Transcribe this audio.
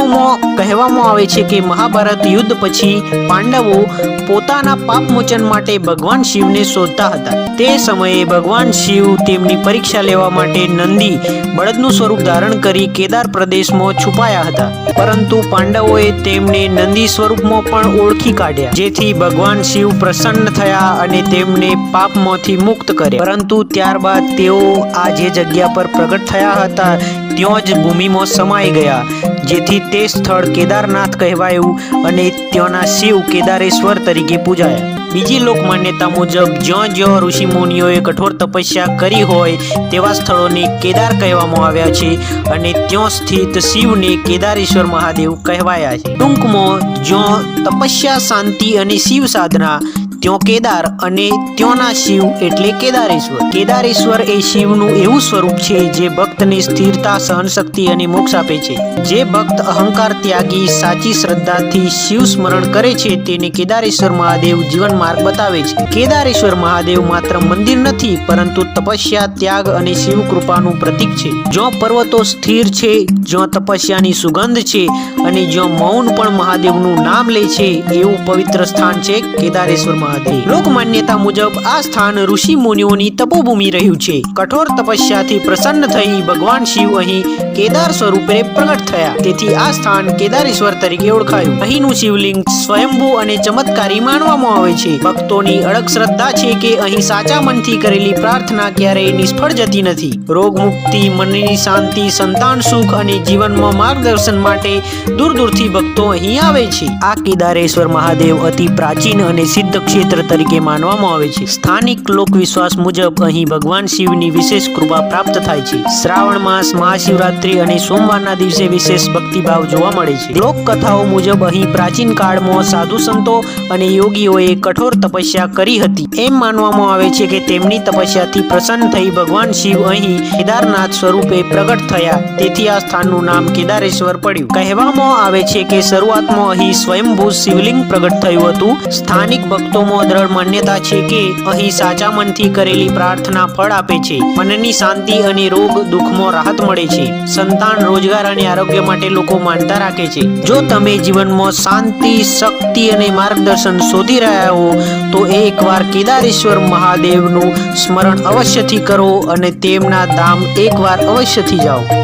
પુરાણોમાં કહેવામાં આવે છે કે મહાભારત યુદ્ધ પછી પાંડવો પોતાના પાપમોચન માટે ભગવાન શિવને શોધતા હતા। તે સમયે ભગવાન શિવ તેમની પરીક્ષા લેવા માટે નંદી બળદનું સ્વરૂપ ધારણ કરી કેદાર પ્રદેશમાં છુપાયા હતા, પરંતુ પાંડવોએ તેમને નંદી સ્વરૂપમાં પણ ઓળખી કાઢ્યા, જેથી ભગવાન શિવ પ્રસન્ન થયા અને તેમને પાપમાંથી મુક્ત કર્યા। પરંતુ ત્યારબાદ તેઓ આ જે જગ્યા પર પ્રગટ થયા હતા ત્યાં જ ભૂમિમાં સમાઈ ગયા, જેથી તે સ્થળ કેદારનાથ કહેવાયું અને ત્યાંના શિવ કેદારેશ્વર તરીકે પૂજાયા। બીજી લોક માન્યતા મુજબ જ્યાં જ્યાં ઋષિ મુનિઓએ કઠોર તપસ્યા કરી હોય તેવા સ્થળોને કેદાર કહેવામાં આવ્યા છે અને ત્યાં સ્થિત શિવને કેદારેશ્વર મહાદેવ કહેવાયા છે। ટૂંકમાં જ્યાં તપસ્યા, શાંતિ અને શિવ સાધના ત્યાં કેદાર અને ત્યાંના શિવ એટલે કેદારેશ્વર। કેદારેશ્વર એ શિવનું એવું સ્વરૂપ છે જે ભક્તને સ્થિરતા, સહનશક્તિ અને મોક્ષ આપે છે। જે ભક્ત અહંકાર ત્યાગી સાચી શ્રદ્ધાથી શિવ સ્મરણ કરે છે તેને કેદારેશ્વર મહાદેવ જીવન માર્ગ બતાવે છે। કેદારેશ્વર મહાદેવ માત્ર મંદિર નથી પરંતુ તપસ્યા, ત્યાગ અને શિવ કૃપાનું પ્રતીક છે। જ્યાં પર્વતો સ્થિર છે, જ્યાં તપસ્યાની સુગંધ છે અને જ્યાં મૌન પણ મહાદેવનું નામ લે છે, એવું પવિત્ર સ્થાન છે કેદારેશ્વર મહાદેવ। લોક માન્યતા મુજબ આ સ્થાન ઋષિ મુનિઓની તપોભૂમિ રહ્યું છે। કઠોર તપસ્યાથી પ્રસન્ન થઈ ભગવાન શિવ અહીં કેદાર સ્વરૂપે પ્રગટ થયા, તેથી આ સ્થાન કેદારેશ્વર તરીકે ઓળખાયું। અહીંનું શિવલિંગ સ્વયંભૂ અને ચમત્કારી માનવામાં આવે છે। ભક્તોની અડગ શ્રદ્ધા છે કે અહીં સાચા મનથી કરેલી પ્રાર્થના ક્યારેય નિષ્ફળ જતી નથી। રોગ મુક્તિ, મનની શાંતિ, સંતાન સુખ અને જીવનમાં માર્ગદર્શન માટે દૂર દૂરથી ભક્તો અહીં આવે છે। આ કેદારેશ્વર મહાદેવ અતિ પ્રાચીન અને સિદ્ધ ક્ષેત્ર તરીકે માનવામાં આવે છે। સ્થાનિક લોક વિશ્વાસ મુજબ અહીં ભગવાન શિવની વિશેષ કૃપા પ્રાપ્ત થાય છે। શ્રાવણ માસ, મહાશિવરાત્રી અને સોમવારના દિવસે વિશેષ ભક્તિભાવ જોવા મળે છે। લોક કથાઓ મુજબ અહીં પ્રાચીન કાળમાં સાધુ સંતો અને યોગીઓએ કઠોર તપસ્યા કરી હતી। એમ માનવામાં આવે છે કે તેમની તપસ્યાથી પ્રસન્ન થઈ ભગવાન શિવ અહીં કેદારનાથ સ્વરૂપે પ્રગટ થયા, તેથી આ સ્થાનનું નામ કેદારેશ્વર પડ્યું। કહેવામાં આવે છે કે શરૂઆતમાં અહીં સ્વયંભૂ શિવલિંગ પ્રગટ થયું હતું। સ્થાનિક ભક્તોમાં દ્રઢ માન્યતા છે કે અહીં સાચા મનથી કરેલી પ્રાર્થના ફળ આપે છે, મનની શાંતિ અને રોગ દુઃખમાં રાહત મળે છે। સંતાન, રોજગાર અને આરોગ્ય માટે લોકો માનતા રાખે છે। જો તમે જીવનમાં શાંતિ, શક્તિ અને માર્ગદર્શન શોધી રહ્યા હો તો એકવાર કેદારેશ્વર મહાદેવનું સ્મરણ અવશ્યથી કરો અને તેમના ધામ એકવાર અવશ્યથી જાઓ।